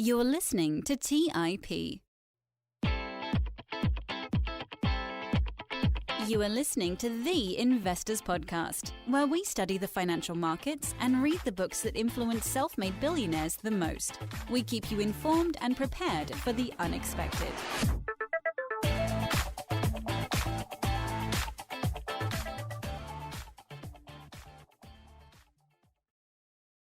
You're listening to TIP. You are listening to the Investors Podcast, where we study the financial markets and read the books that influence self-made billionaires the most. We keep you informed and prepared for the unexpected.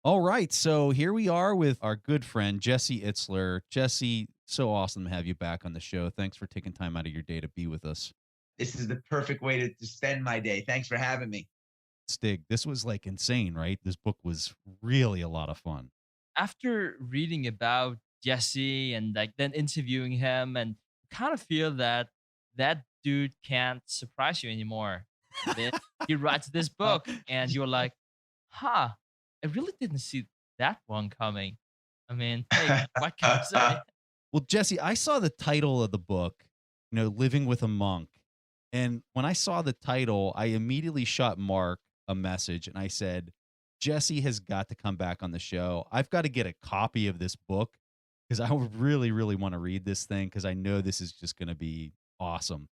All right, so here we are with our good friend, Jesse Itzler. Jesse, so awesome to have you back on the show. Thanks for taking time out of your day to be with us. This is the perfect way to spend my day. Thanks for having me. Stig, this was like insane, right? This book was really a lot of fun. After reading about Jesse and then interviewing him, and kind of feel that dude can't surprise you anymore. Then he writes this book and you're like, huh, I really didn't see that one coming. I mean, hey, what can I say? Well, Jesse, I saw the title of the book, Living with a Monk. And when I saw the title, I immediately shot Mark a message and I said, Jesse has got to come back on the show. I've got to get a copy of this book because I really, really want to read this thing because I know this is just going to be awesome.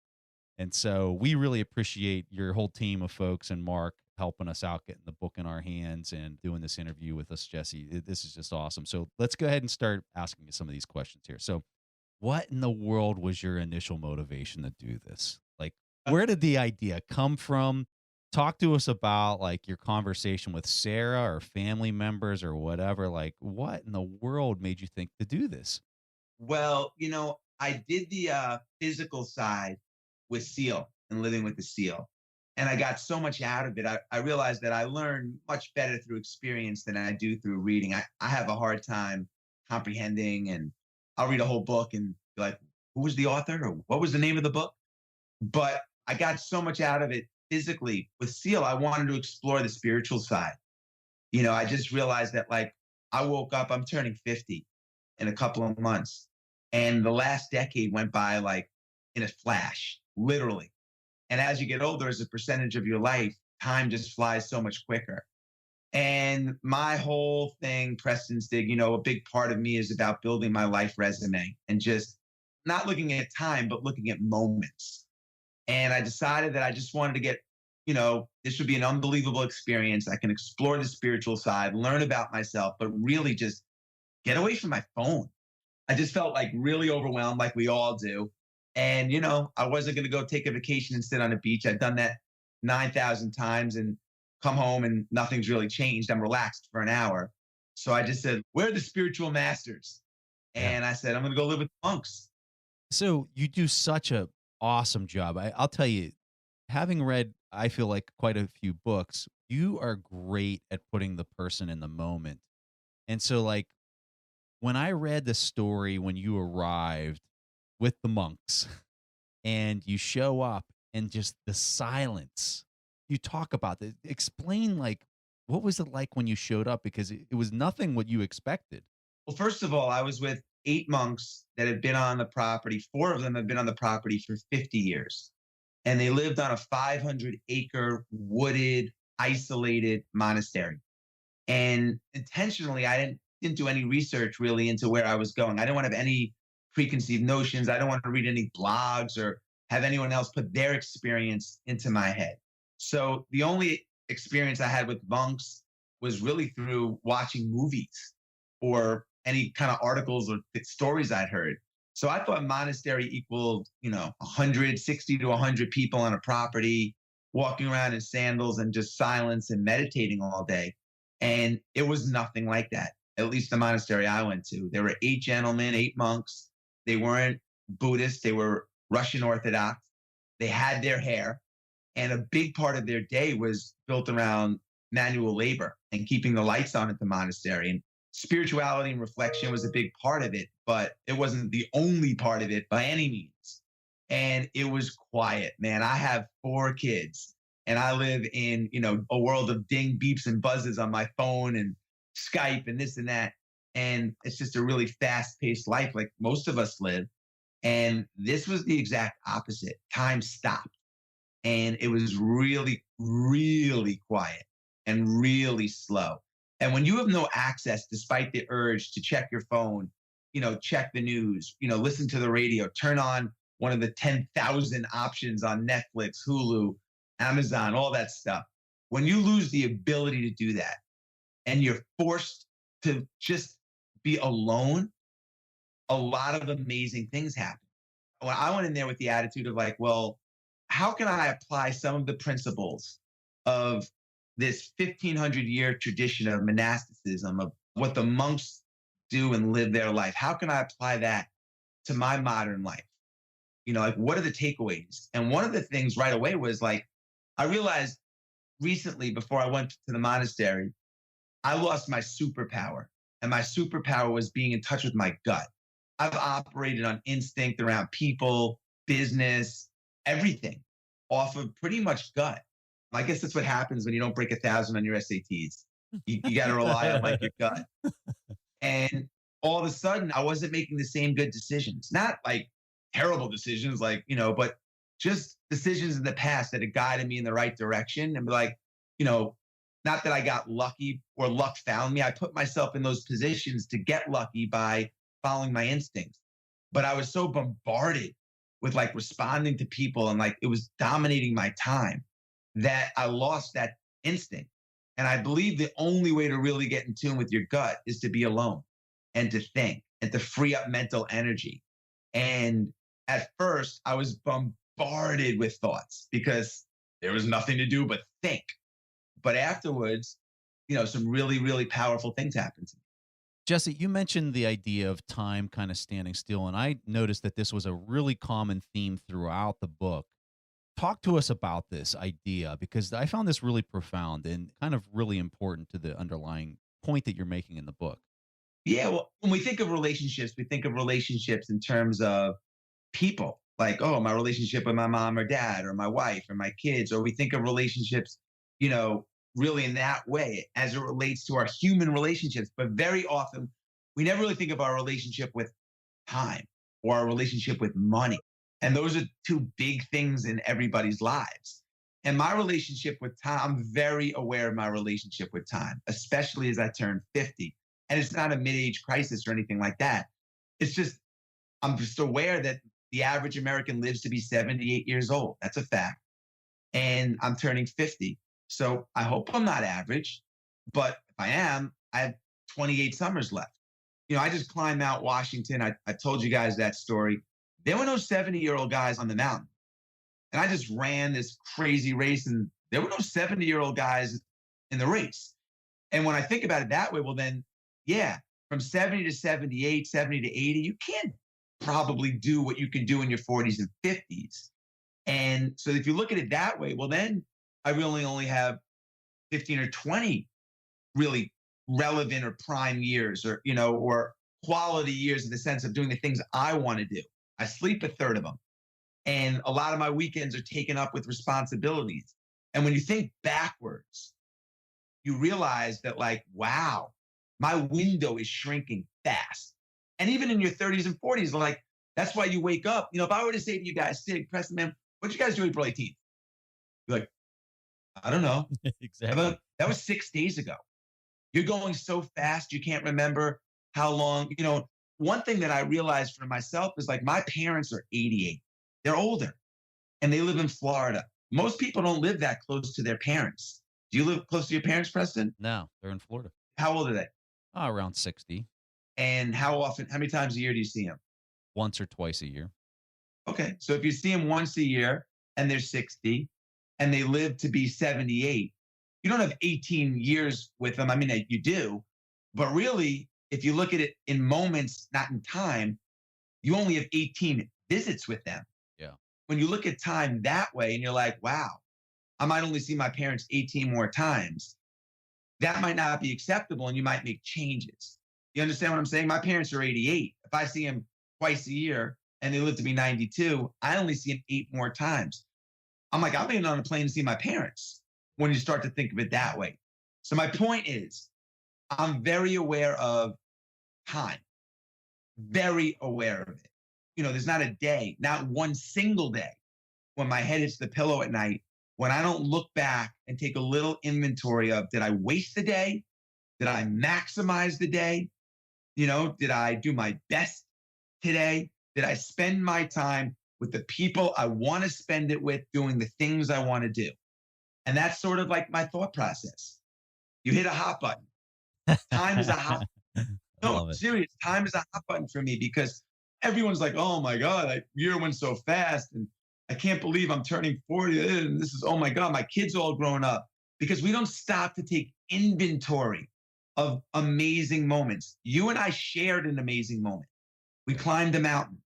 And so we really appreciate your whole team of folks and Mark helping us out, getting the book in our hands and doing this interview with us, Jesse. This is just awesome. So let's go ahead and start asking you some of these questions here. So what in the world was your initial motivation to do this? Like, where did the idea come from? Talk to us about like your conversation with Sarah or family members or whatever. Like, what in the world made you think to do this? Well, I did the physical side with SEAL and living with the SEAL. And I got so much out of it. I realized that I learn much better through experience than I do through reading. I have a hard time comprehending, and I'll read a whole book and be like, who was the author or what was the name of the book? But I got so much out of it physically. With SEAL, I wanted to explore the spiritual side. I just realized that like I woke up, I'm turning 50 in a couple of months. And the last decade went by like in a flash, literally. And as you get older, as a percentage of your life, time just flies so much quicker. And my whole thing, Preston Stig, a big part of me is about building my life resume and just not looking at time, but looking at moments. And I decided that I just wanted to get, this would be an unbelievable experience. I can explore the spiritual side, learn about myself, but really just get away from my phone. I just felt like really overwhelmed, like we all do. And, I wasn't going to go take a vacation and sit on a beach. I'd done that 9,000 times and come home and nothing's really changed. I'm relaxed for an hour. So I just said, where are the spiritual masters? And I said, I'm going to go live with monks. So you do such a awesome job. I'll tell you, having read, I feel like quite a few books, you are great at putting the person in the moment. And so like when I read the story, when you arrived with the monks and you show up and just the silence, you talk about this, explain like, what was it like when you showed up? Because it was nothing what you expected. Well, first of all, I was with 8 monks that had been on the property. 4 of them had been on the property for 50 years. And they lived on a 500-acre wooded, isolated monastery. And intentionally, I didn't do any research really into where I was going. I didn't want to have any preconceived notions. I don't want to read any blogs or have anyone else put their experience into my head. So the only experience I had with monks was really through watching movies or any kind of articles or stories I'd heard. So I thought monastery equaled, 160 to 100 people on a property, walking around in sandals and just silence and meditating all day. And it was nothing like that, at least the monastery I went to. There were 8 gentlemen, 8 monks. They weren't Buddhist. They were Russian Orthodox. They had their hair. And a big part of their day was built around manual labor and keeping the lights on at the monastery. And spirituality and reflection was a big part of it, but it wasn't the only part of it by any means. And it was quiet, man. I have 4 kids and I live in, a world of ding, beeps, and buzzes on my phone and Skype and this and that. And it's just a really fast-paced life like most of us live. And this was the exact opposite. Time stopped. And it was really, really quiet and really slow. And when you have no access, despite the urge to check your phone check the news, listen to the radio, turn on one of the 10,000 options on Netflix, Hulu, Amazon, all that stuff. When you lose the ability to do that and you're forced to just be alone, a lot of amazing things happen. Well, I went in there with the attitude of like, well, how can I apply some of the principles of this 1500-year tradition of monasticism, of what the monks do and live their life? How can I apply that to my modern life? Like, what are the takeaways? And one of the things right away was like, I realized recently before I went to the monastery, I lost my superpower. And my superpower was being in touch with my gut. I've operated on instinct around people, business, everything off of pretty much gut. I guess that's what happens when you don't break 1,000 on your SATs. You got to rely on like your gut. And all of a sudden, I wasn't making the same good decisions. Not like terrible decisions, like, but just decisions in the past that had guided me in the right direction. And be like, not that I got lucky or luck found me. I put myself in those positions to get lucky by following my instincts. But I was so bombarded with like responding to people and like it was dominating my time that I lost that instinct. And I believe the only way to really get in tune with your gut is to be alone and to think and to free up mental energy. And at first, I was bombarded with thoughts because there was nothing to do but think. But afterwards, some really, really powerful things happened to me. Jesse, you mentioned the idea of time kind of standing still, and I noticed that this was a really common theme throughout the book. Talk to us about this idea, because I found this really profound and kind of really important to the underlying point that you're making in the book. Yeah, well, when we think of relationships, we think of relationships in terms of people, like, oh, my relationship with my mom or dad or my wife or my kids, or we think of relationships, really in that way as it relates to our human relationships. But very often, we never really think of our relationship with time or our relationship with money. And those are two big things in everybody's lives. And my relationship with time, I'm very aware of my relationship with time, especially as I turn 50. And it's not a mid-age crisis or anything like that. It's just, I'm just aware that the average American lives to be 78 years old. That's a fact. And I'm turning 50. So I hope I'm not average, but if I am, I have 28 summers left. I just climbed Mount Washington. I told you guys that story. There were no 70-year-old guys on the mountain. And I just ran this crazy race and there were no 70-year-old guys in the race. And when I think about it that way, well then, yeah, from 70 to 78, 70 to 80, you can't probably do what you can do in your 40s and 50s. And so if you look at it that way, well then I really only have 15 or 20 really relevant or prime years or, or quality years in the sense of doing the things I want to do. I sleep a third of them. And a lot of my weekends are taken up with responsibilities. And when you think backwards, you realize that like, wow, my window is shrinking fast. And even in your 30s and 40s, like, that's why you wake up. If I were to say to you guys, Sig, Preston, man, what'd you guys do April 18th? You're like, I don't know. Exactly. That was 6 days ago. You're going so fast, you can't remember how long. One thing that I realized for myself is like my parents are 88. They're older and they live in Florida. Most people don't live that close to their parents. Do you live close to your parents, Preston? No, they're in Florida. How old are they? Around 60. And how many times a year do you see them? Once or twice a year. Okay. So if you see them once a year and they're 60 and they live to be 78, you don't have 18 years with them. I mean, you do, but really, if you look at it in moments, not in time, you only have 18 visits with them. Yeah. When you look at time that way and you're like, wow, I might only see my parents 18 more times. That might not be acceptable and you might make changes. You understand what I'm saying? My parents are 88. If I see them twice a year and they live to be 92, I only see them 8 more times. I'm like, I'm getting on a plane to see my parents when you start to think of it that way. So my point is, I'm very aware of time, very aware of it. There's not a day, not one single day when my head hits the pillow at night, when I don't look back and take a little inventory of, did I waste the day? Did I maximize the day? Did I do my best today? Did I spend my time with the people I want to spend it with, doing the things I want to do? And that's sort of like my thought process. You hit a hot button. Time is a hot No, serious. Time is a hot button for me because everyone's like, oh my God, year went so fast. And I can't believe I'm turning 40. And this is, oh my God, my kids all grown up. Because we don't stop to take inventory of amazing moments. You and I shared an amazing moment. We climbed a mountain.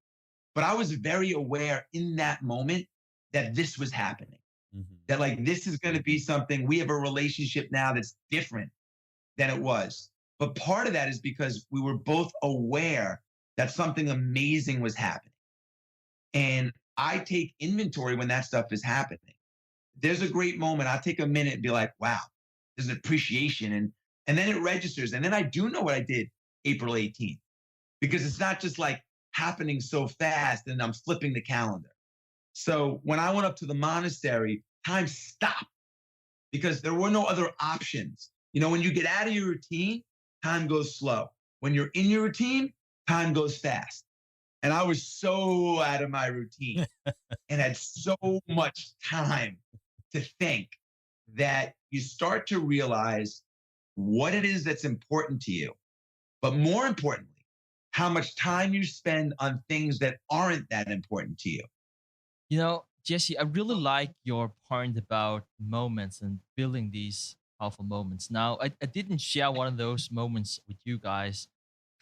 But I was very aware in that moment that this was happening. Mm-hmm. That like, this is going to be something, we have a relationship now that's different than it was. But part of that is because we were both aware that something amazing was happening. And I take inventory when that stuff is happening. There's a great moment. I'll take a minute and be like, wow, there's an appreciation. And then it registers. And then I do know what I did April 18th, because it's not just like happening so fast and I'm flipping the calendar. So when I went up to the monastery, time stopped because there were no other options. When you get out of your routine, time goes slow. When you're in your routine, time goes fast. And I was so out of my routine and had so much time to think that you start to realize what it is that's important to you. But more importantly, how much time you spend on things that aren't that important to you. Jesse, I really like your point about moments and building these powerful moments. Now, I didn't share one of those moments with you guys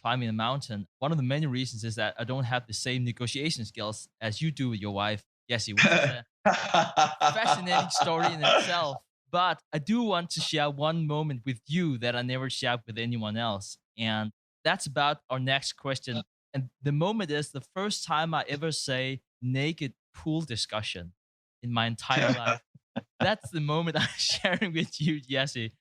climbing a mountain. One of the many reasons is that I don't have the same negotiation skills as you do with your wife, Jesse, which is a fascinating story in itself. But I do want to share one moment with you that I never shared with anyone else. And that's about our next question. And the moment is the first time I ever say naked pool discussion in my entire life. That's the moment I'm sharing with you, Jesse.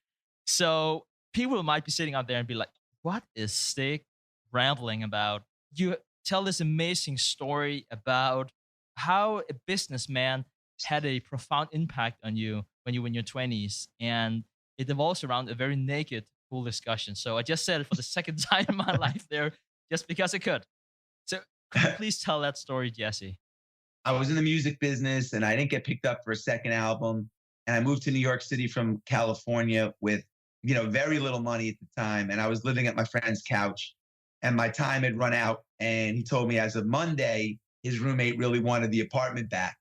So people might be sitting out there and be like, what is Stig rambling about? You tell this amazing story about how a businessman had a profound impact on you when you were in your 20s. And it evolves around a very naked pool discussion. So I just said it for the second time in my life there, just because I could. So could you please tell that story, Jesse? I was in the music business and I didn't get picked up for a second album. And I moved to New York City from California with, very little money at the time. And I was living at my friend's couch and my time had run out. And he told me as of Monday, his roommate really wanted the apartment back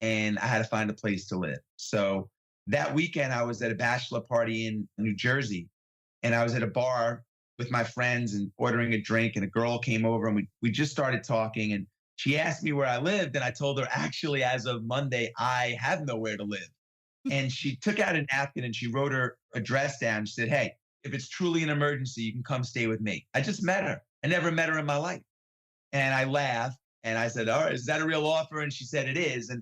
and I had to find a place to live. So that weekend I was at a bachelor party in New Jersey and I was at a bar with my friends and ordering a drink and a girl came over and we just started talking and she asked me where I lived, and I told her, actually, as of Monday, I have nowhere to live. And she took out a napkin and she wrote her address down. She said, hey, if it's truly an emergency, you can come stay with me. I just met her. I never met her in my life. And I laughed and I said, all right, is that a real offer? And she said, it is. And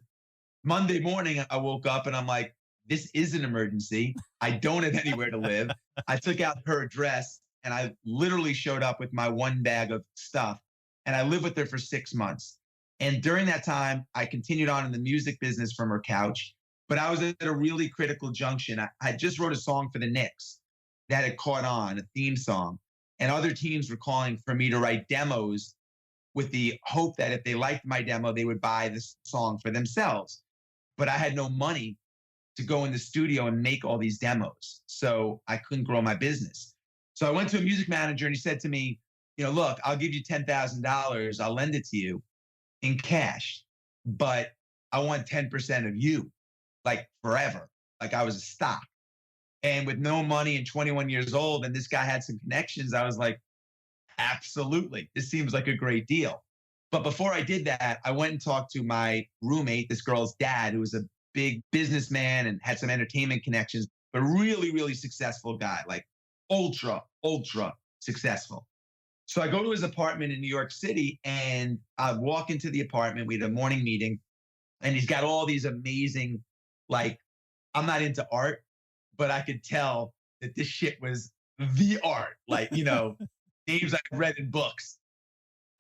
Monday morning, I woke up and I'm like, this is an emergency. I don't have anywhere to live. I took out her address and I literally showed up with my one bag of stuff. And I lived with her for 6 months. And during that time, I continued on in the music business from her couch. But I was at a really critical junction. I just wrote a song for the Knicks that had caught on, a theme song. And other teams were calling for me to write demos with the hope that if they liked my demo, they would buy this song for themselves. But I had no money to go in the studio and make all these demos. So I couldn't grow my business. So I went to a music manager and he said to me, look, I'll give you $10,000. I'll lend it to you in cash, but I want 10% of you, like forever. Like I was a stock. And with no money and 21 years old, and this guy had some connections, I was like, absolutely. This seems like a great deal. But before I did that, I went and talked to my roommate, this girl's dad, who was a big businessman and had some entertainment connections, but really, really successful guy, like ultra successful. So I go to his apartment in New York City and I walk into the apartment. We had a morning meeting and he's got all these amazing, like, I'm not into art, but I could tell that this shit was the art, like, names I've read in books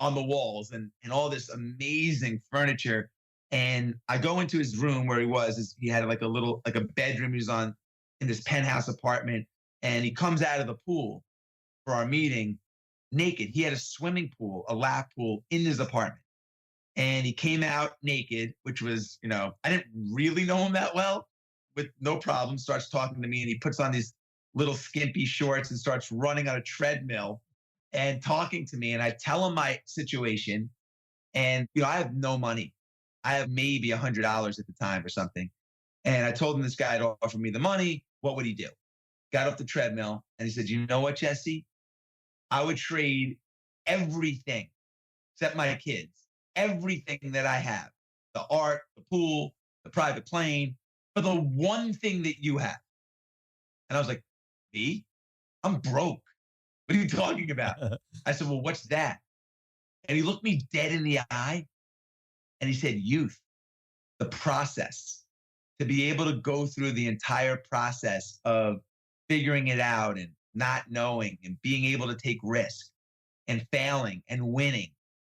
on the walls and all this amazing furniture. And I go into his room where he had like a bedroom. He was in this penthouse apartment and he comes out of the pool for our meeting naked. He had a swimming pool, a lap pool in his apartment. And he came out naked, which was, I didn't really know him that well, with no problem, starts talking to me, and he puts on these little skimpy shorts and starts running on a treadmill and talking to me. And I tell him my situation. And, I have no money. I have maybe $100 at the time or something. And I told him this guy had offered me the money. What would he do? Got off the treadmill and he said, you know what, Jesse? I would trade everything except my kids, everything that I have, the art, the pool, the private plane, for the one thing that you have. And I was like, me? I'm broke. What are you talking about? I said, well, what's that? And he looked me dead in the eye and he said, youth, the process, to be able to go through the entire process of figuring it out and not knowing and being able to take risk and failing and winning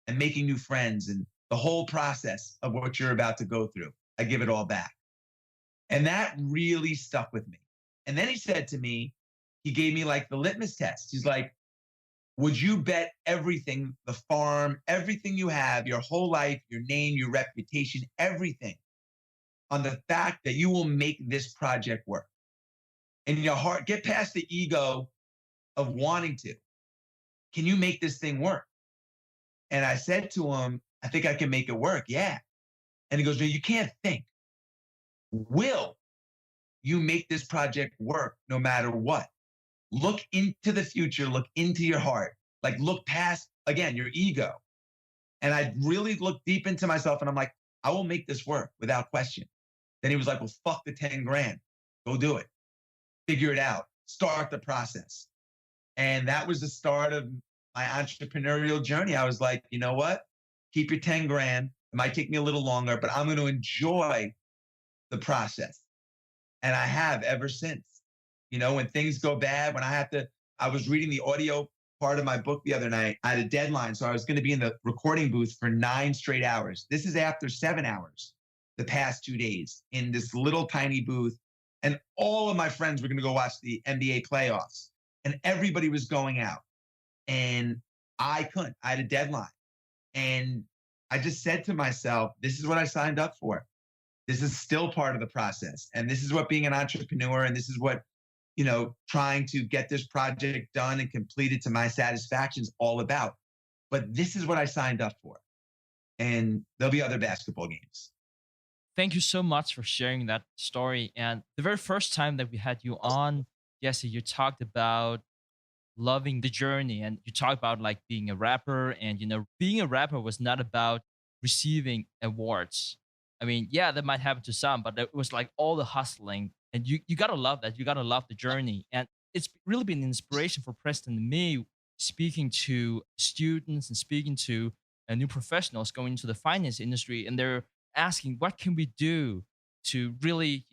and making new friends and the whole process of what you're about to go through. I give it all back. And that really stuck with me. And then he said to me, he gave me like the litmus test. He's like, would you bet everything, the farm, everything you have, your whole life, your name, your reputation, everything, on the fact that you will make this project work? In your heart, get past the ego of wanting to. Can you make this thing work? And I said to him, I think I can make it work. Yeah. And he goes, no, you can't think. Will you make this project work no matter what? Look into the future, look into your heart, like look past, again, your ego. And I really looked deep into myself and I'm like, I will make this work without question. Then he was like, well, fuck the 10 grand. Go do it. Figure it out. Start the process. And that was the start of my entrepreneurial journey. I was like, you know what? Keep your 10 grand. It might take me a little longer, but I'm going to enjoy the process. And I have ever since. When things go bad, when I was reading the audio part of my book the other night. I had a deadline, so I was going to be in the recording booth for 9 straight hours. This is after 7 hours the past 2 days in this little tiny booth. And all of my friends were going to go watch the NBA playoffs. And everybody was going out. And I couldn't. I had a deadline. And I just said to myself, this is what I signed up for. This is still part of the process. And this is what being an entrepreneur, and this is what, trying to get this project done and completed to my satisfaction is all about. But this is what I signed up for. And there'll be other basketball games. Thank you so much for sharing that story. And the very first time that we had you on, Jesse, you talked about loving the journey, and you talked about like being a rapper, and being a rapper was not about receiving awards. I mean, yeah, that might happen to some, but it was like all the hustling, and you gotta love that. You gotta love the journey. And it's really been an inspiration for Preston and me, speaking to students and speaking to new professionals going into the finance industry, and they're asking, what can we do to really,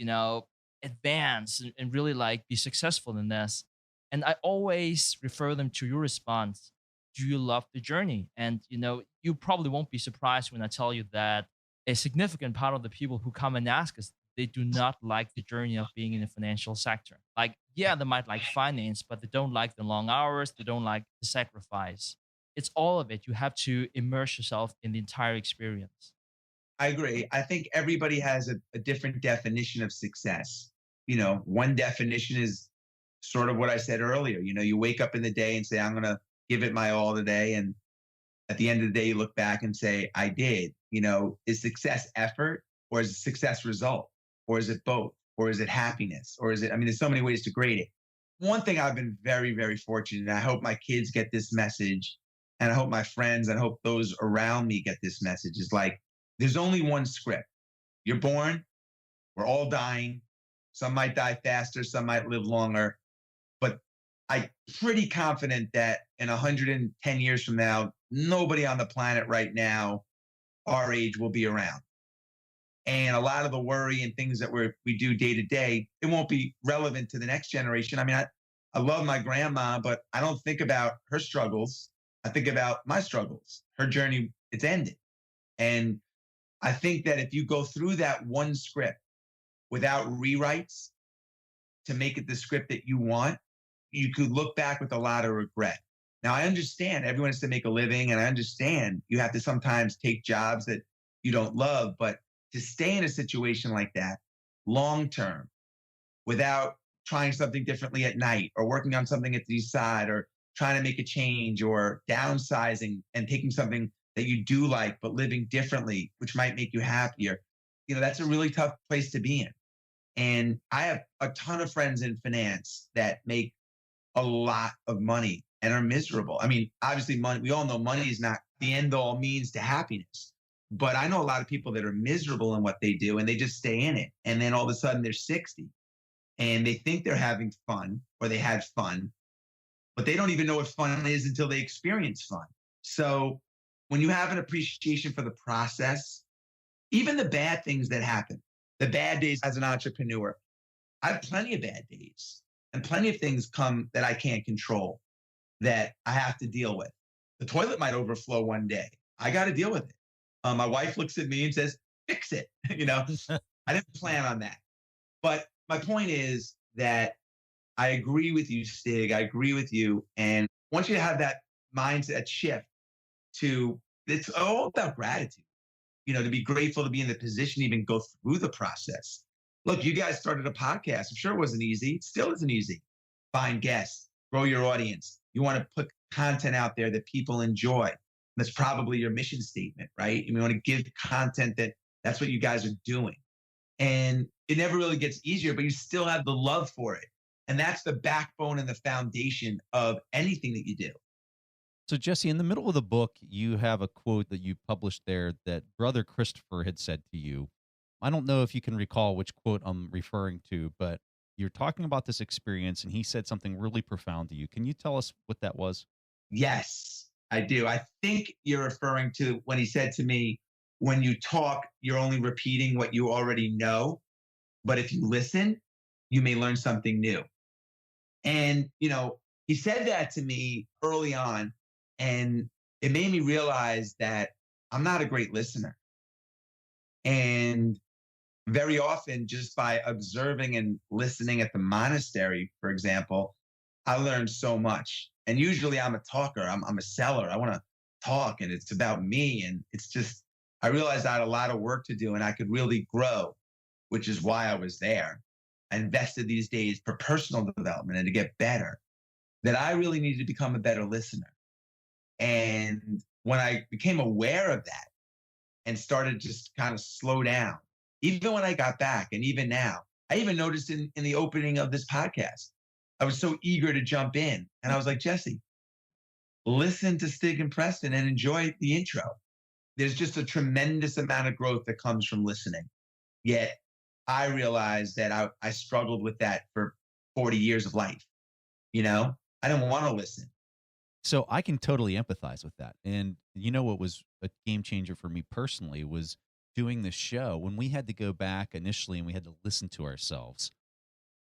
advance and really like be successful in this? And I always refer them to your response. Do you love the journey? And, you probably won't be surprised when I tell you that a significant part of the people who come and ask us, they do not like the journey of being in the financial sector. Like, yeah, they might like finance, but they don't like the long hours. They don't like the sacrifice. It's all of it. You have to immerse yourself in the entire experience. I agree. I think everybody has a different definition of success. One definition is sort of what I said earlier. You wake up in the day and say, I'm going to give it my all today. And at the end of the day, you look back and say, I did. Is success effort, or is it success result? Or is it both? Or is it happiness? Or is it, there's so many ways to grade it. One thing I've been very, very fortunate, and I hope my kids get this message, and I hope my friends, and I hope those around me get this message, is like, there's only one script. You're born, we're all dying. Some might die faster, some might live longer. But I'm pretty confident that in 110 years from now, nobody on the planet right now, our age, will be around. And a lot of the worry and things that we do day to day, it won't be relevant to the next generation. I love my grandma, but I don't think about her struggles. I think about my struggles. Her journey, it's ended. And I think that if you go through that one script without rewrites to make it the script that you want, you could look back with a lot of regret. Now, I understand everyone has to make a living, and I understand you have to sometimes take jobs that you don't love, but to stay in a situation like that long term without trying something differently at night or working on something at the side or trying to make a change or downsizing and taking something that you do like, but living differently, which might make you happier, that's a really tough place to be in. And I have a ton of friends in finance that make a lot of money and are miserable. I mean, obviously, money, we all know money is not the end all means to happiness. But I know a lot of people that are miserable in what they do and they just stay in it. And then all of a sudden they're 60 and they think they're having fun or they had fun, but they don't even know what fun is until they experience fun. So when you have an appreciation for the process, even the bad things that happen, the bad days as an entrepreneur, I have plenty of bad days and plenty of things come that I can't control that I have to deal with. The toilet might overflow one day. I got to deal with it. My wife looks at me and says, fix it. I didn't plan on that. But my point is that I agree with you, Stig. I agree with you. And once you have that mindset shift it's all about gratitude, to be grateful to be in the position, to even go through the process. Look, you guys started a podcast. I'm sure it wasn't easy. It still isn't easy. Find guests, grow your audience. You want to put content out there that people enjoy. That's probably your mission statement, right? You want to give content that's what you guys are doing. And it never really gets easier, but you still have the love for it. And that's the backbone and the foundation of anything that you do. So, Jesse, in the middle of the book, you have a quote that you published there that Brother Christopher had said to you. I don't know if you can recall which quote I'm referring to, but you're talking about this experience, and he said something really profound to you. Can you tell us what that was? Yes, I do. I think you're referring to when he said to me, when you talk, you're only repeating what you already know. But if you listen, you may learn something new. And, he said that to me early on, and it made me realize that I'm not a great listener. And very often, just by observing and listening at the monastery, for example, I learned so much. And usually I'm a talker. I'm a seller. I want to talk and it's about me. And it's just, I realized I had a lot of work to do and I could really grow, which is why I was there. I invested these days for personal development and to get better, that I really needed to become a better listener. And when I became aware of that and started just kind of slow down, even when I got back and even now, I even noticed in the opening of this podcast, I was so eager to jump in. And I was like, Jesse, listen to Stig and Preston and enjoy the intro. There's just a tremendous amount of growth that comes from listening. Yet I realized that I struggled with that for 40 years of life. I didn't want to listen. So I can totally empathize with that. And what was a game changer for me personally was doing this show when we had to go back initially and we had to listen to ourselves.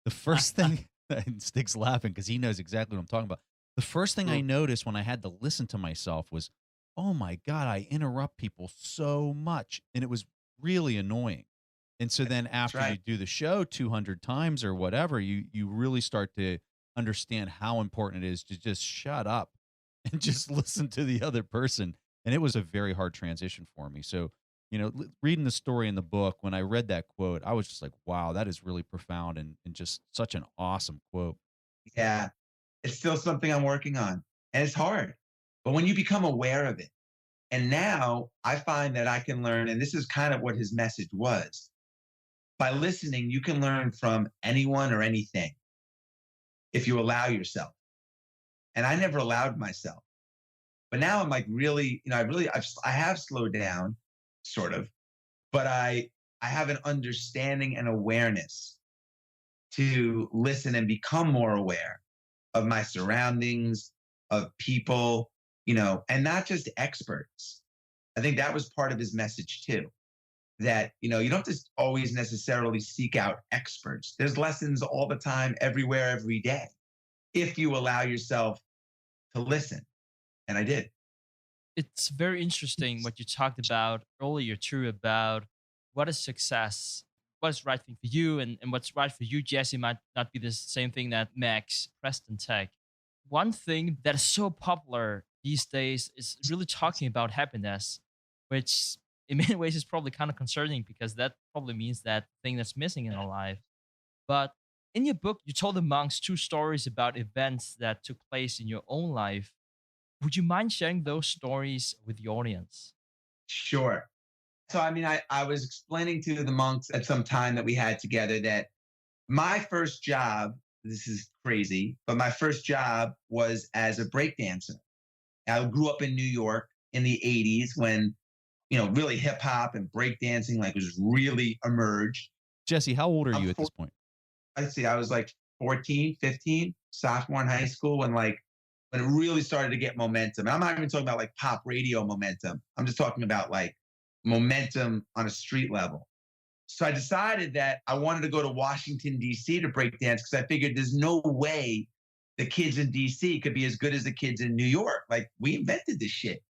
The first thing, and Stig's laughing because he knows exactly what I'm talking about. The first thing I noticed when I had to listen to myself was, oh my God, I interrupt people so much. And it was really annoying. And so then after you do the show 200 times or whatever, you really start to understand how important it is to just shut up and just listen to the other person. And it was a very hard transition for me. So, reading the story in the book, when I read that quote, I was just like, wow, that is really profound and just such an awesome quote. Yeah, it's still something I'm working on and it's hard. But when you become aware of it, and now I find that I can learn, and this is kind of what his message was. By listening, you can learn from anyone or anything if you allow yourself. And I never allowed myself. But now I'm like really, I have slowed down, sort of, but I have an understanding and awareness to listen and become more aware of my surroundings, of people, and not just experts. I think that was part of his message too. That, you don't just always necessarily seek out experts. There's lessons all the time, everywhere, every day, if you allow yourself to listen. And I did. It's very interesting what you talked about earlier too, about what is success, what's right thing for you, and what's right for you, Jesse, might not be the same thing that Max Preston take. one thing that is so popular these days is really talking about happiness, which in many ways is probably kind of concerning because that probably means that thing that's missing in our life. But in your book, you told the monks two stories about events that took place in your own life. Would you mind sharing those stories with the audience? Sure. So, I mean, I was explaining to the monks at some time that we had together that my first job, this is crazy, but my first job was as a breakdancer. I grew up in New York in the 80s when, really hip hop and breakdancing like was really emerged. Jesse, how old are I'm you at this point? Let's see, I was like 14, 15, sophomore in high school when it really started to get momentum. And I'm not even talking about like pop radio momentum. I'm just talking about like momentum on a street level. So I decided that I wanted to go to Washington, D.C. to break dance because I figured there's no way the kids in D.C. could be as good as the kids in New York. Like, we invented this shit.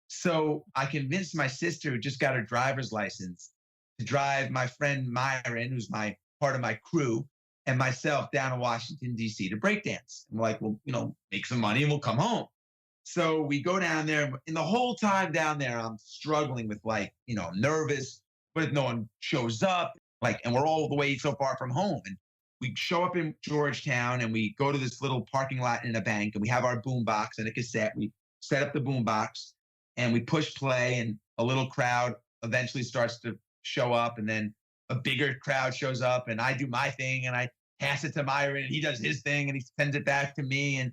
So I convinced my sister, who just got her driver's license, to drive my friend Myron, who's part of my crew, and myself down to Washington, D.C. to break dance. And we're like, well, make some money and we'll come home. So we go down there, and the whole time down there, I'm struggling with nervous. But if no one shows up, and we're all the way so far from home. And we show up in Georgetown and we go to this little parking lot in a bank and we have our boombox and a cassette. We set up the boombox and we push play, and a little crowd eventually starts to show up, and then a bigger crowd shows up, and I do my thing and I pass it to Myron and he does his thing and he sends it back to me, and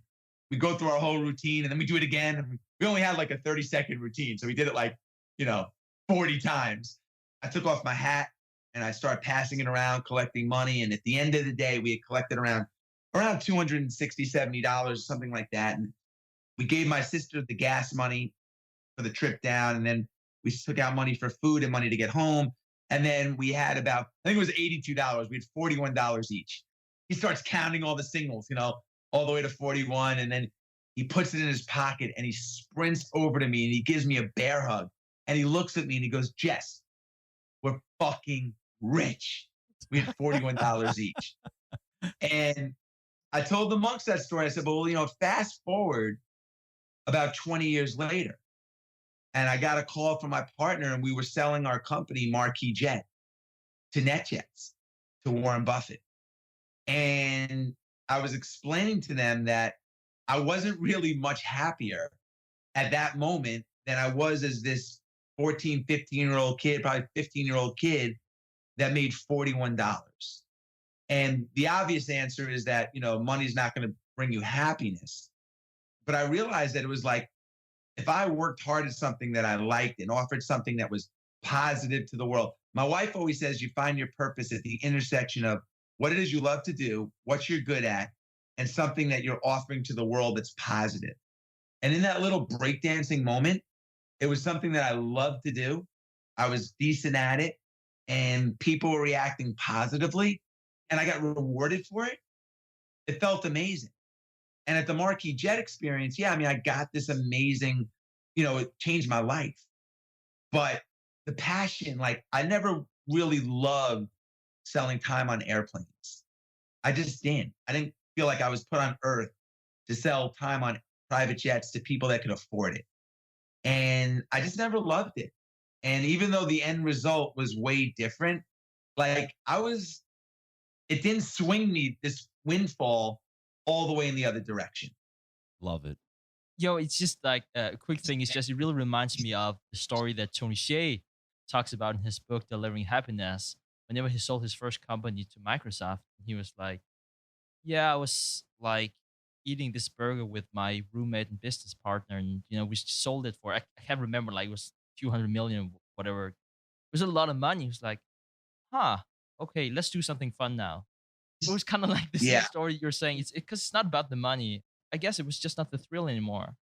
we go through our whole routine, and then we do it again. And we only had like a 30-second routine. So we did it 40 times. I took off my hat and I started passing it around, collecting money. And at the end of the day, we had collected around $260, $70, something like that. And we gave my sister the gas money for the trip down. And then we took out money for food and money to get home. And then we had I think it was $82. We had $41 each. He starts counting all the singles, all the way to 41. And then he puts it in his pocket and he sprints over to me and he gives me a bear hug. And he looks at me and he goes, Jess, we're fucking rich. We had $41 each. And I told the monks that story. I said, well, fast forward about 20 years later. And I got a call from my partner, and we were selling our company, Marquis Jet, to NetJets, to Warren Buffett. And I was explaining to them that I wasn't really much happier at that moment than I was as this 14, 15-year-old kid, probably 15-year-old kid that made $41. And the obvious answer is that, money's not going to bring you happiness. But I realized that it was like, if I worked hard at something that I liked and offered something that was positive to the world. My wife always says you find your purpose at the intersection of what it is you love to do, what you're good at, and something that you're offering to the world that's positive. And in that little breakdancing moment, it was something that I loved to do. I was decent at it, and people were reacting positively, and I got rewarded for it. It felt amazing. And at the Marquis Jet experience, I got this amazing, it changed my life. But the passion, I never really loved selling time on airplanes. I just didn't. I didn't feel like I was put on earth to sell time on private jets to people that could afford it. And I just never loved it. And even though the end result was way different, it didn't swing me this windfall all the way in the other direction. Love it. It's just like a quick thing. It's just, it really reminds me of the story that Tony Hsieh talks about in his book, Delivering Happiness. Whenever he sold his first company to Microsoft, he was like, I was eating this burger with my roommate and business partner. And, we sold it for, I can't remember, it was 200 million, whatever. It was a lot of money. He was like, okay, let's do something fun now. It was kind of like this story you're saying. It's because it's not about the money. I guess it was just not the thrill anymore.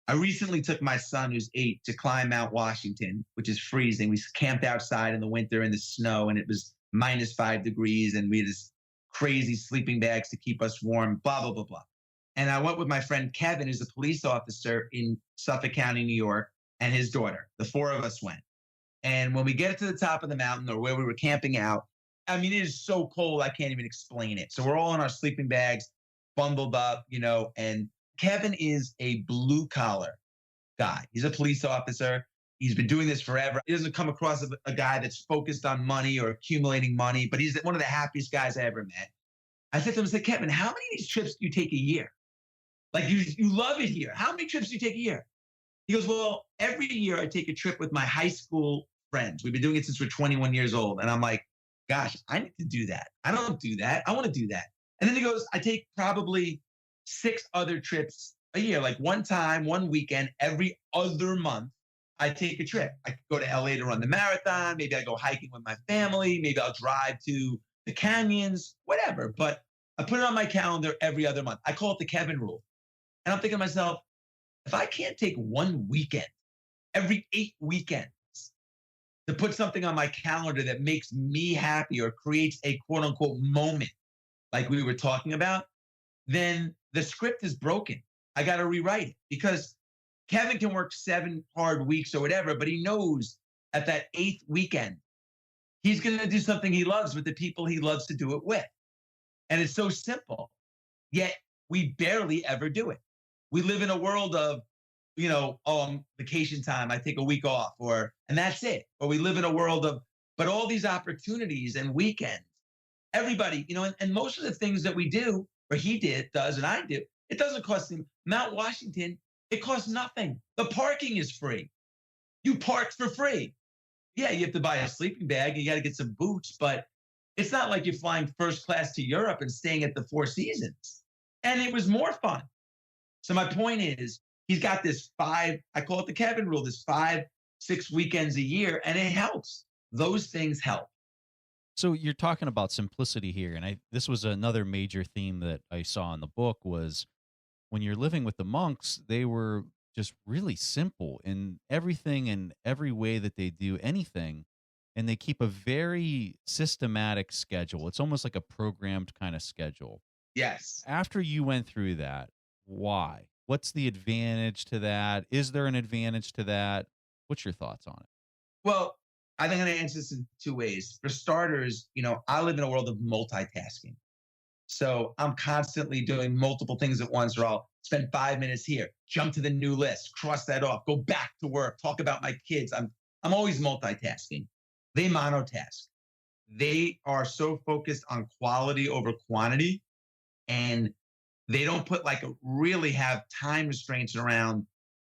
I recently took my son, who's 8, to climb Mount Washington, which is freezing. We camped outside in the winter in the snow, and it was -5 degrees, and we had this crazy sleeping bags to keep us warm, blah, blah, blah, blah. And I went with my friend Kevin, who's a police officer in Suffolk County, New York, and his daughter. The 4 of us went. And when we get to the top of the mountain, or where we were camping out, it is so cold, I can't even explain it. So we're all in our sleeping bags, bundled up, and Kevin is a blue collar guy. He's a police officer. He's been doing this forever. He doesn't come across a guy that's focused on money or accumulating money, but he's one of the happiest guys I ever met. I said to him, I said, Kevin, how many of these trips do you take a year? Like you love it here. How many trips do you take a year? He goes, well, every year I take a trip with my high school friends. We've been doing it since we're 21 years old. And I'm like, gosh, I need to do that. I don't do that. I want to do that. And then he goes, I take probably 6 other trips a year, like one time, one weekend, every other month. I take a trip. I go to LA to run the marathon. Maybe I go hiking with my family. Maybe I'll drive to the canyons, whatever. But I put it on my calendar every other month. I call it the Kevin rule. And I'm thinking to myself, if I can't take one weekend every 8 weekends to put something on my calendar that makes me happy or creates a quote unquote moment like we were talking about, then the script is broken. I got to rewrite it because Kevin can work 7 hard weeks or whatever, but he knows at that 8th weekend, he's going to do something he loves with the people he loves to do it with. And it's so simple, yet we barely ever do it. We live in a world of, vacation time, I take a week off and that's it. Or we live in a world of, but all these opportunities and weekends, everybody, and most of the things that we do, or does, and I do, it doesn't cost him. Mount Washington, it costs nothing. The parking is free. You park for free. Yeah, you have to buy a sleeping bag. You got to get some boots, but it's not like you're flying first class to Europe and staying at the Four Seasons. And it was more fun. So my point is, he's got this I call it the Kevin rule, this 5-6 weekends a year, and it helps. Those things help. So you're talking about simplicity here, and this was another major theme that I saw in the book was when you're living with the monks, they were just really simple in everything and every way that they do anything, and they keep a very systematic schedule. It's almost like a programmed kind of schedule. Yes. After you went through that, why? What's the advantage to that? Is there an advantage to that? What's your thoughts on it? Well, I think I'm going to answer this in 2 ways. For starters, I live in a world of multitasking. So I'm constantly doing multiple things at once, or I'll spend 5 minutes here, jump to the new list, cross that off, go back to work, talk about my kids. I'm always multitasking. They monotask. They are so focused on quality over quantity, and they don't really have time restraints around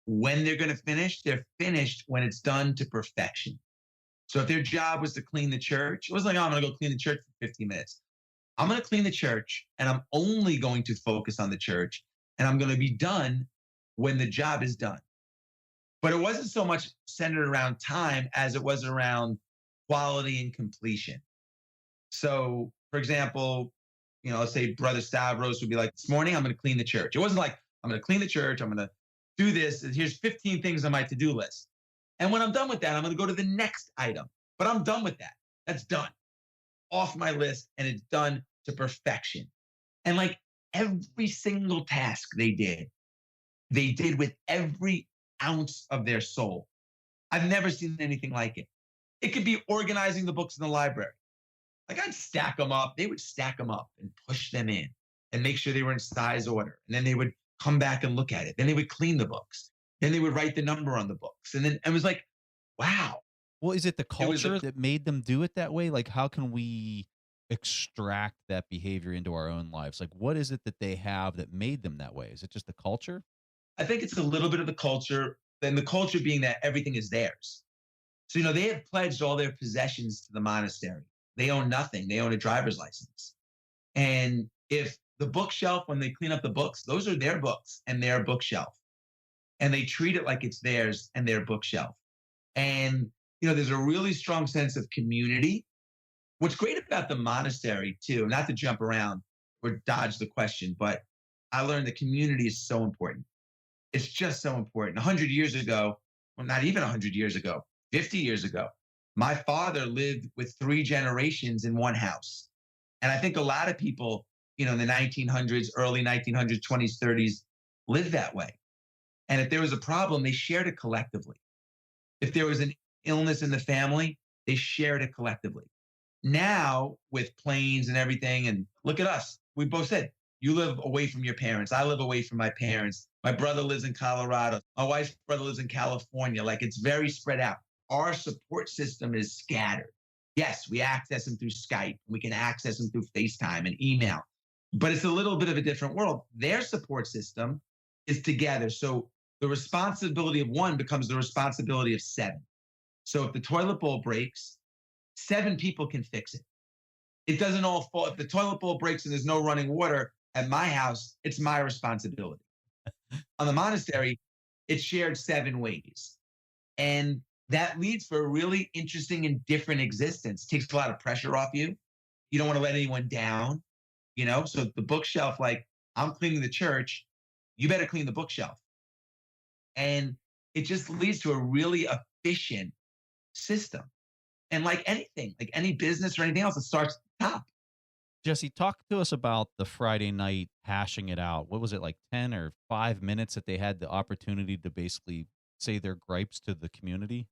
when they're going to finish. They're finished when it's done to perfection. So if their job was to clean the church, it wasn't like, oh, I'm going to go clean the church for 15 minutes. I'm going to clean the church, and I'm only going to focus on the church, and I'm going to be done when the job is done. But it wasn't so much centered around time as it was around quality and completion. So, for example, let's say Brother Stavros would be like, this morning, I'm going to clean the church. It wasn't like, I'm going to clean the church, I'm going to do this, and here's 15 things on my to-do list. And when I'm done with that, I'm going to go to the next item. But I'm done with that. That's done. Off my list, and it's done to perfection. And like every single task they did with every ounce of their soul. I've never seen anything like it. It could be organizing the books in the library. Like I'd stack them up. They would stack them up and push them in and make sure they were in size order. And then they would come back and look at it. Then they would clean the books. Then they would write the number on the books. And then it was like, wow. Well, is it the culture that made them do it that way? Like, how can we extract that behavior into our own lives? Like, what is it that they have that made them that way? Is it just the culture? I think it's a little bit of the culture, then the culture being that everything is theirs. So, they have pledged all their possessions to the monastery. They own nothing. They own a driver's license. And if the bookshelf, when they clean up the books, those are their books and their bookshelf. And they treat it like it's theirs and their bookshelf. And, there's a really strong sense of community. What's great about the monastery, too, not to jump around or dodge the question, but I learned that community is so important. It's just so important. 100 years ago, well, not even 100 years ago, 50 years ago, my father lived with 3 generations in one house. And I think a lot of people, in the 1900s, early 1900s, 20s, 30s, lived that way. And if there was a problem, they shared it collectively. If there was an illness in the family, they shared it collectively. Now, with planes and everything, and look at us, we both said, You live away from your parents. I live away from my parents. My brother lives in Colorado. My wife's brother lives in California. Like it's very spread out. Our support system is scattered. Yes, we access them through Skype. We can access them through FaceTime and email, but it's a little bit of a different world. Their support system is together. So the responsibility of one becomes the responsibility of seven. So if the toilet bowl breaks, seven people can fix it. It doesn't all fall. If the toilet bowl breaks and there's no running water at my house, it's my responsibility. On the monastery, it's shared seven ways. And that leads for a really interesting and different existence. Takes a lot of pressure off you. You don't want to let anyone down, you know? So the bookshelf, like I'm cleaning the church, you better clean the bookshelf. And it just leads to a really efficient system. And like anything, like any business or anything else, it starts at the top. Jesse, talk to us about the Friday night hashing it out. What was it, like 10 or 5 minutes that they had the opportunity to basically say their gripes to the community?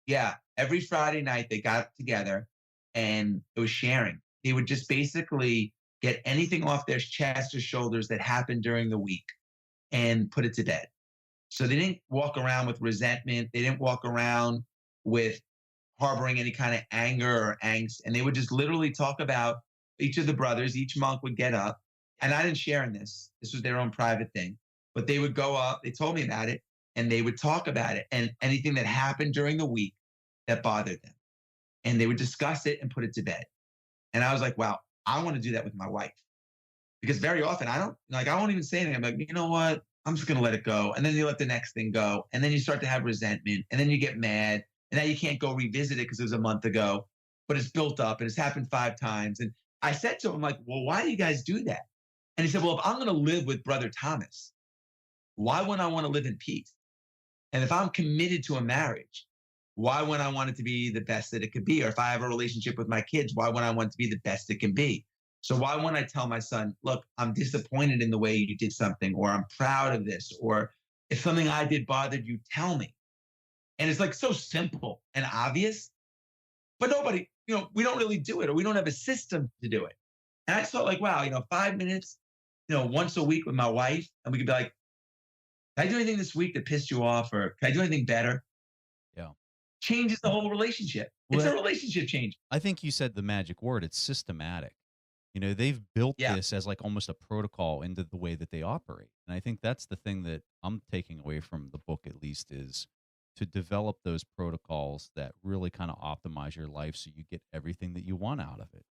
Yeah. Every Friday night they got together and it was sharing. They would just basically get anything off their chest or shoulders that happened during the week and put it to bed. So they didn't walk around with resentment. They didn't walk around with harboring any kind of anger or angst. And they would just literally talk about each of the brothers. Each monk would get up. And I didn't share in this. This was their own private thing. But they would go up. They told me about it. And they would talk about it and anything that happened during the week that bothered them. And they would discuss it and put it to bed. And I was like, wow, I want to do that with my wife. Because very often I won't even say anything. I'm like, you know what? I'm just going to let it go. And then you let the next thing go. And then you start to have resentment. And then you get mad. And now you can't go revisit it because it was a month ago. But it's built up and it's happened 5 times. And I said to him, like, well, why do you guys do that? And he said, well, if I'm going to live with Brother Thomas, why wouldn't I want to live in peace? And if I'm committed to a marriage, why wouldn't I want it to be the best that it could be? Or if I have a relationship with my kids, why wouldn't I want it to be the best it can be? So why wouldn't I tell my son, look, I'm disappointed in the way you did something, or I'm proud of this, or if something I did bothered you, tell me. And it's like so simple and obvious, but nobody, we don't really do it, or we don't have a system to do it. And I just felt like, wow, 5 minutes, once a week with my wife, and we could be like, can I do anything this week that pissed you off? Or can I do anything better? Yeah. Changes the whole relationship. It's a relationship change. I think you said the magic word. It's systematic. They've built this as like almost a protocol into the way that they operate. And I think that's the thing that I'm taking away from the book, at least, is to develop those protocols that really kind of optimize your life so you get everything that you want out of it.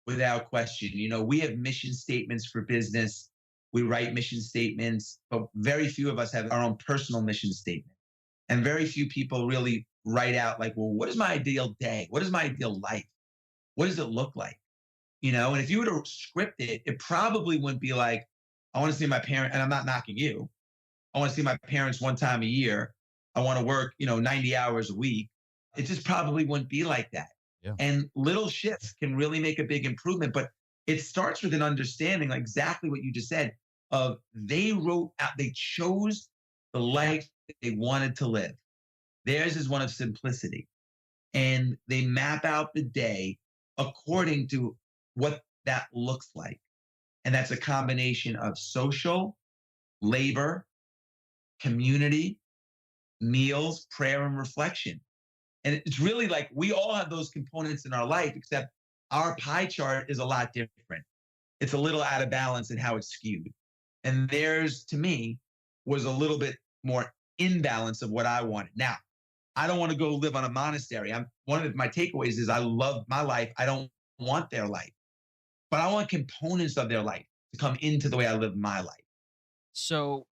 Without question. We have mission statements for business. We write mission statements, but very few of us have our own personal mission statement. And very few people really write out like, well, what is my ideal day? What is my ideal life? What does it look like? And if you were to script it, it probably wouldn't be like, I want to see my parent, and I'm not knocking you. I want to see my parents 1 time a year. I want to work, 90 hours a week. It just probably wouldn't be like that. Yeah. And little shifts can really make a big improvement, but it starts with an understanding, like exactly what you just said, of they chose the life that they wanted to live. Theirs is one of simplicity. And they map out the day according to what that looks like. And that's a combination of social, labor, community, meals, prayer, and reflection. And it's really like we all have those components in our life, except our pie chart is a lot different. It's a little out of balance in how it's skewed. And theirs, to me, was a little bit more in balance of what I wanted. Now, I don't want to go live on a monastery. One of my takeaways is I love my life. I don't want their life, but I want components of their life to come into the way I live my life. So,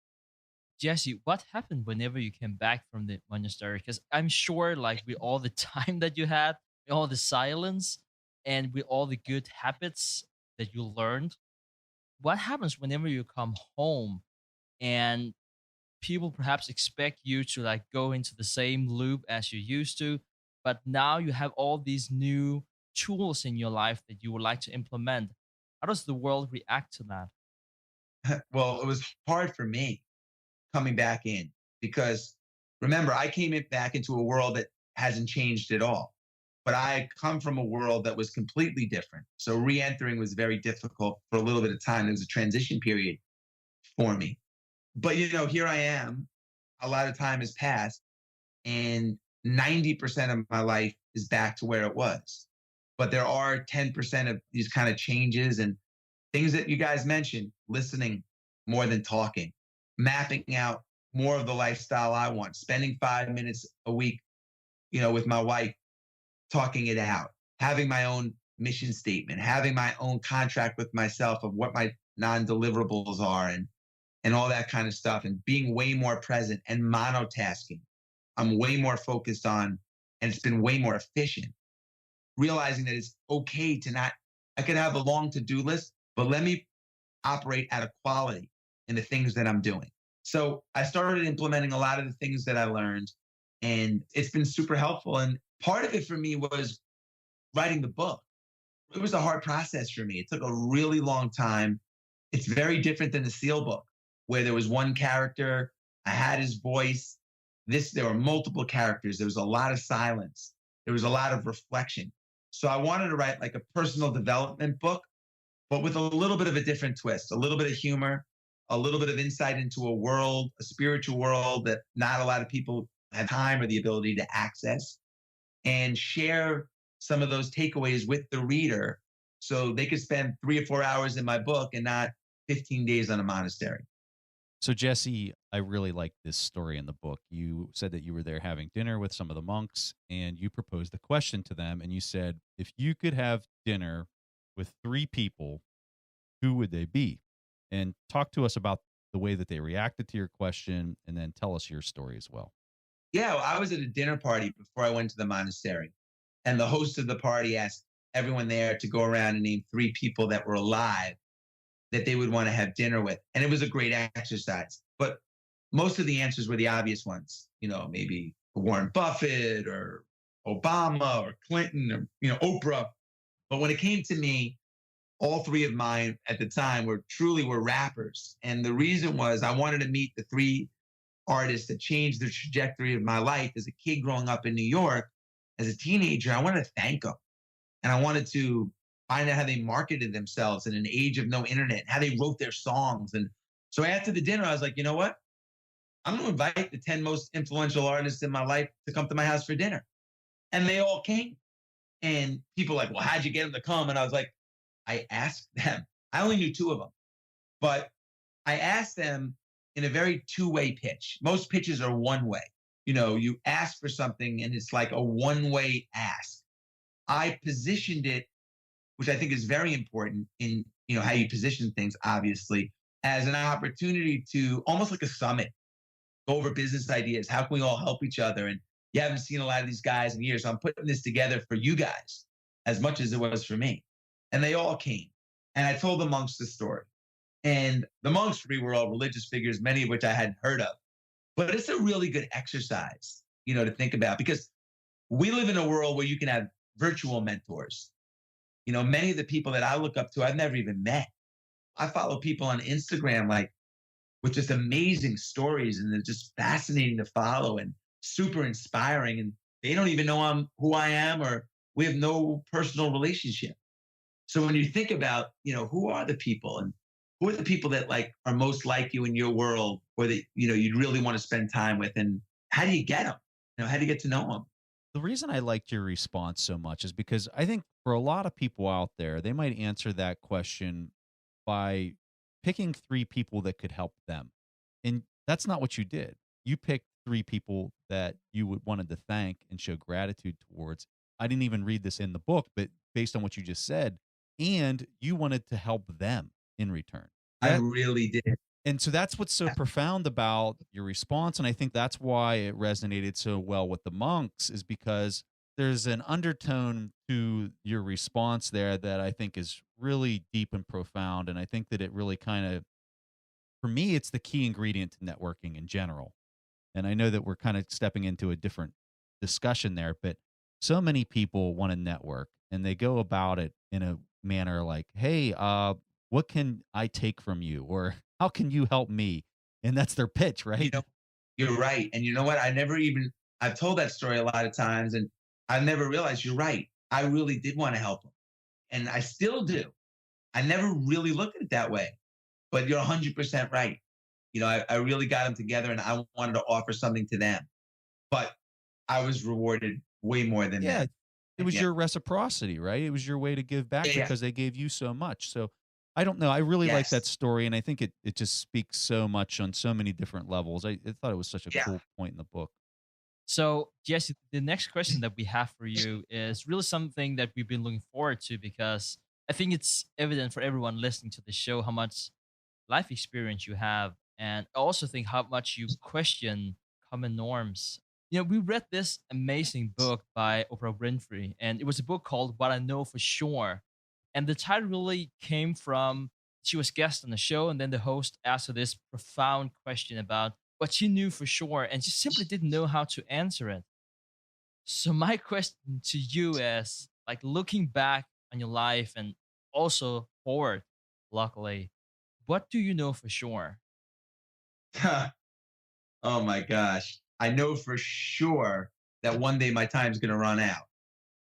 Jesse, what happened whenever you came back from the monastery? Because I'm sure, like, with all the time that you had, with all the silence, and with all the good habits that you learned, what happens whenever you come home and people perhaps expect you to like go into the same loop as you used to, but now you have all these new tools in your life that you would like to implement? How does the world react to that? Well, it was hard for me coming back in because remember, I came back into a world that hasn't changed at all. but I come from a world that was completely different. So re-entering was very difficult for a little bit of time. There was a transition period for me. But here I am. A lot of time has passed, and 90% of my life is back to where it was. But there are 10% of these kind of changes and things that you guys mentioned, listening more than talking, mapping out more of the lifestyle I want, spending 5 minutes a week, with my wife, talking it out, having my own mission statement, having my own contract with myself of what my non-deliverables are and all that kind of stuff, and being way more present and monotasking. I'm way more focused on, and it's been way more efficient, realizing that it's okay to not, I could have a long to-do list, but let me operate at a quality in the things that I'm doing. So I started implementing a lot of the things that I learned, and it's been super helpful. And part of it for me was writing the book. It was a hard process for me. It took a really long time. It's very different than the Seal book, where there was one character, I had his voice. There were multiple characters. There was a lot of silence. There was a lot of reflection. So I wanted to write like a personal development book, but with a little bit of a different twist, a little bit of humor, a little bit of insight into a world, a spiritual world that not a lot of people have time or the ability to access, and share some of those takeaways with the reader so they could spend 3 or 4 hours in my book and not 15 days on a monastery. So, Jesse, I really like this story in the book. You said that you were there having dinner with some of the monks, and you proposed the question to them, and you said, if you could have dinner with 3 people, who would they be? And talk to us about the way that they reacted to your question, and then tell us your story as well. Yeah, well, I was at a dinner party before I went to the monastery, and the host of the party asked everyone there to go around and name 3 people that were alive that they would want to have dinner with. And it was a great exercise. But most of the answers were the obvious ones, maybe Warren Buffett or Obama or Clinton or, Oprah. But when it came to me, all 3 of mine at the time were rappers. And the reason was I wanted to meet the 3 artists that changed the trajectory of my life as a kid growing up in New York. As a teenager, I wanted to thank them. And I wanted to find out how they marketed themselves in an age of no internet, how they wrote their songs. And so after the dinner, I was like, you know what? I'm going to invite the 10 most influential artists in my life to come to my house for dinner. And they all came. And people were like, well, how'd you get them to come? And I was like, I asked them. I only knew 2 of them. But I asked them in a very two-way pitch. Most pitches are one way. You ask for something and it's like a one-way ask. I positioned it, which I think is very important in, how you position things, obviously, as an opportunity to almost like a summit, go over business ideas. How can we all help each other? And you haven't seen a lot of these guys in years. So I'm putting this together for you guys as much as it was for me. And they all came. And I told the monks the story. And the monks for me were all religious figures, many of which I hadn't heard of. But it's a really good exercise, to think about, because we live in a world where you can have virtual mentors. Many of the people that I look up to, I've never even met. I follow people on Instagram, like with just amazing stories, and they're just fascinating to follow and super inspiring. And they don't even know who I am, or we have no personal relationship. So when you think about, who are the people and who are the people that are most like you in your world, or that, you'd really want to spend time with, and how do you get them? How do you get to know them? The reason I liked your response so much is because I think for a lot of people out there, they might answer that question by picking 3 people that could help them. And that's not what you did. You picked 3 people that you wanted to thank and show gratitude towards. I didn't even read this in the book, but based on what you just said, and you wanted to help them in return. I really did. And so that's what's so profound about your response. And I think that's why it resonated so well with the monks, is because there's an undertone to your response there that I think is really deep and profound. And I think that it really for me, it's the key ingredient to networking in general. And I know that we're kind of stepping into a different discussion there, but so many people want to network and they go about it in a manner like, hey, what can I take from you? Or how can you help me? And that's their pitch, right? You're right. And you know what? I've told that story a lot of times. And I never realized you're right. I really did want to help him. And I still do. I never really looked at it that way. But you're 100% right. I really got them together and I wanted to offer something to them. But I was rewarded way more than Yeah, that. it was Yeah. your reciprocity, right? It was your way to give back Yeah. because they gave you so much. So I don't know. I really like that Yes. story, and I think it just speaks so much on so many different levels. I thought it was such a Yeah. cool point in the book. So, Jesse, the next question that we have for you is really something that we've been looking forward to because I think it's evident for everyone listening to the show how much life experience you have. And I also think how much you question common norms. We read this amazing book by Oprah Winfrey, and it was a book called What I Know for Sure. And the title really came from she was guest on the show, and then the host asked her this profound question about what she knew for sure, and she simply didn't know how to answer it. So my question to you is like looking back on your life and also forward, luckily, what do you know for sure? Oh my gosh. I know for sure that one day my time's going to run out.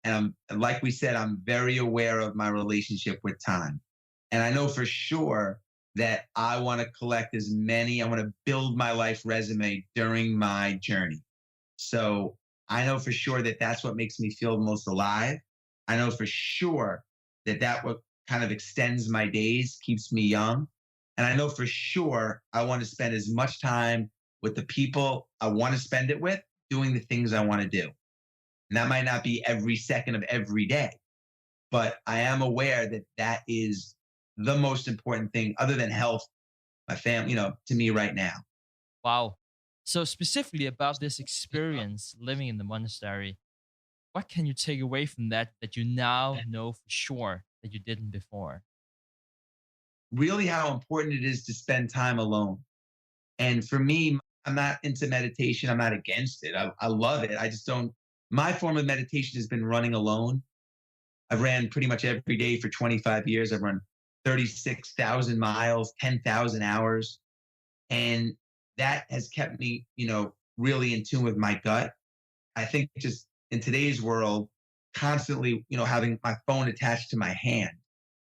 And like we said, I'm very aware of my relationship with time. And I know for sure that I want to collect I want to build my life resume during my journey. So I know for sure that that's what makes me feel most alive. I know for sure that what kind of extends my days, keeps me young. And I know for sure I want to spend as much time with the people I want to spend it with, doing the things I want to do. And that might not be every second of every day, but I am aware that that is the most important thing other than health, my family, to me right now. Wow. So specifically about this experience living in the monastery, what can you take away from that you now know for sure that you didn't before? Really, how important it is to spend time alone. And for me, I'm not into meditation. I'm not against it. I love it. I just don't. My form of meditation has been running alone. I've ran pretty much every day for 25 years. I've run 36,000 miles, 10,000 hours. And that has kept me, really in tune with my gut. I think just in today's world, constantly, having my phone attached to my hand,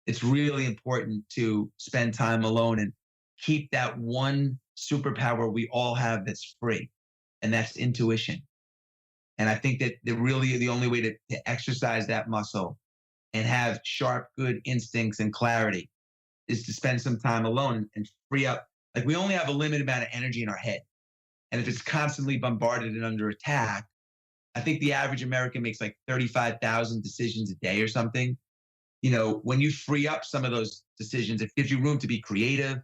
it's really important to spend time alone and keep that one superpower we all have that's free, and that's intuition. And I think that really the only way to exercise that muscle and have sharp, good instincts and clarity is to spend some time alone and free up. Like we only have a limited amount of energy in our head. And if it's constantly bombarded and under attack, I think the average American makes like 35,000 decisions a day or something. When you free up some of those decisions, it gives you room to be creative.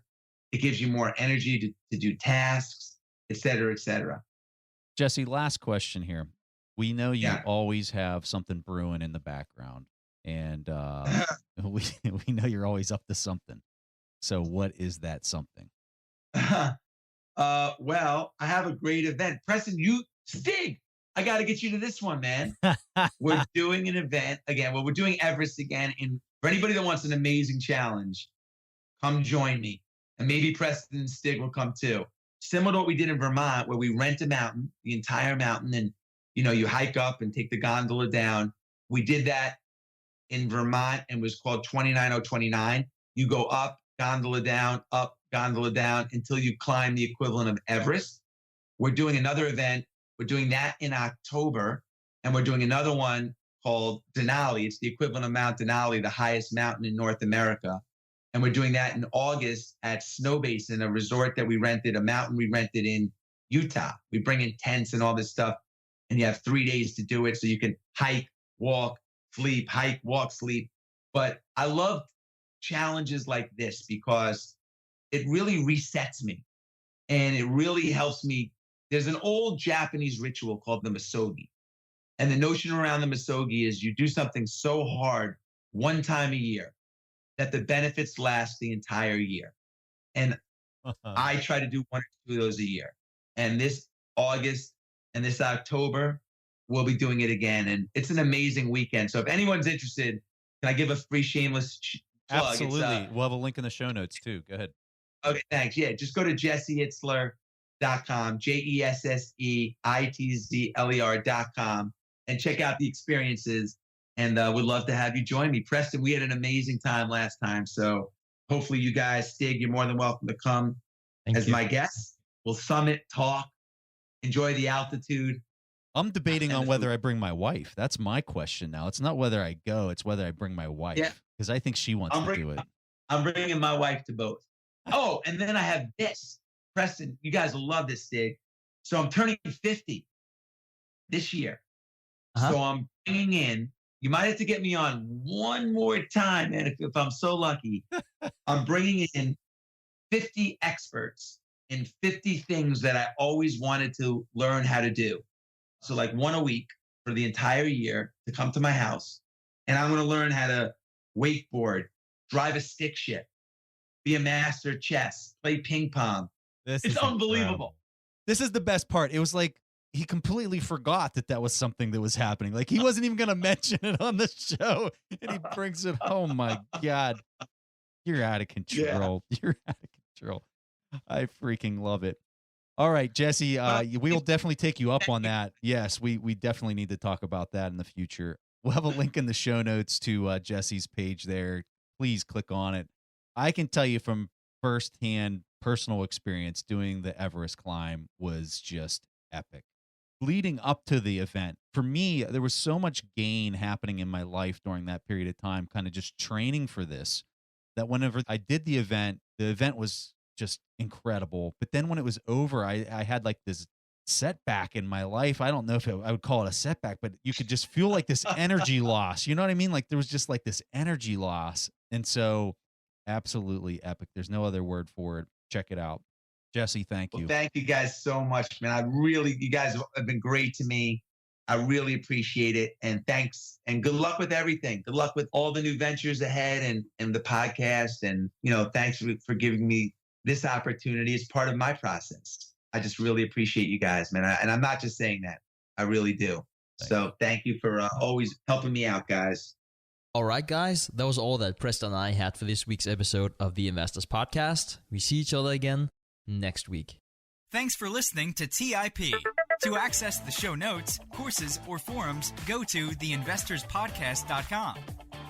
It gives you more energy to do tasks, et cetera, et cetera. Jesse, last question here. We know you Yeah. always have something brewing in the background, and we know you're always up to something. So what is that something? Well, I have a great event. Preston, Stig, I got to get you to this one, man. We're doing an event again. Well, we're doing Everest again. And for anybody that wants an amazing challenge, come join me. And maybe Preston and Stig will come too. Similar to what we did in Vermont, where we rent a mountain, the entire mountain, and you hike up and take the gondola down. We did that in Vermont and was called 29029. You go up, gondola down, until you climb the equivalent of Everest. We're doing another event. We're doing that in October, and we're doing another one called Denali. It's the equivalent of Mount Denali, the highest mountain in North America. And we're doing that in August at Snow Basin, a resort that a mountain we rented in Utah. We bring in tents and all this stuff, and you have 3 days to do it. So you can hike, walk, sleep, hike, walk, sleep. But I love challenges like this because it really resets me and it really helps me. There's an old Japanese ritual called the misogi. And the notion around the misogi is you do something so hard one time a year that the benefits last the entire year. And I try to do 1 or 2 of those a year. And this August and this October, we'll be doing it again. And it's an amazing weekend. So if anyone's interested, can I give a free shameless plug? Absolutely. We'll have a link in the show notes too. Go ahead. Okay, thanks. Yeah, just go to jesseitzler.com, JESSEITZLER.com. and check out the experiences. And would love to have you join me. Preston, we had an amazing time last time. So hopefully you guys, Stig, you're more than welcome to come as my guest. We'll summit, talk, enjoy the altitude. I'm debating on whether I bring my wife. That's my question now. It's not whether I go, it's whether I bring my wife. Because I think she wants to do it. I'm bringing my wife to both. Oh, and then I have this. Preston, you guys will love this, Stig. So I'm turning 50 this year. So I'm bringing in, you might have to get me on one more time, man, if I'm so lucky. I'm bringing in 50 experts in 50 things that I always wanted to learn how to do. So like one a week for the entire year to come to my house. And I'm going to learn how to wakeboard, drive a stick shift, be a master at chess, play ping pong. It's unbelievable. This is the best part. It was like he completely forgot that was something that was happening. Like he wasn't even going to mention it on the show. And he brings it. Oh my God. You're out of control. Yeah. You're out of control. I freaking love it. All right, Jesse, we will definitely take you up on that. Yes, we definitely need to talk about that in the future. We'll have a link in the show notes to Jesse's page there. Please click on it. I can tell you from firsthand personal experience, doing the Everest climb was just epic. Leading up to the event, for me, there was so much gain happening in my life during that period of time, kind of just training for this, that whenever I did the event was just incredible. But then when it was over, I had like this setback in my life. I don't know if I would call it a setback, but you could just feel like this energy loss. You know what I mean? Like there was just like this energy loss. And so absolutely epic. There's no other word for it. Check it out. Jesse, thank you. Well, thank you guys so much, man. You guys have been great to me. I really appreciate it. And thanks. And good luck with everything. Good luck with all the new ventures ahead and the podcast. And, thanks for giving me this opportunity as part of my process. I just really appreciate you guys, man. And I'm not just saying that. I really do. Thank you for always helping me out, guys. All right, guys. That was all that Preston and I had for this week's episode of the Investors Podcast. We see each other again next week. Thanks for listening to TIP. To access the show notes, courses, or forums, go to theinvestorspodcast.com.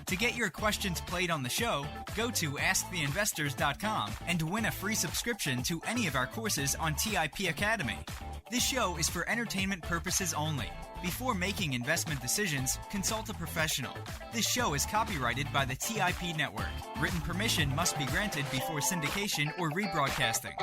To get your questions played on the show, go to asktheinvestors.com and win a free subscription to any of our courses on TIP Academy. This show is for entertainment purposes only. Before making investment decisions, consult a professional. This show is copyrighted by the TIP Network. Written permission must be granted before syndication or rebroadcasting.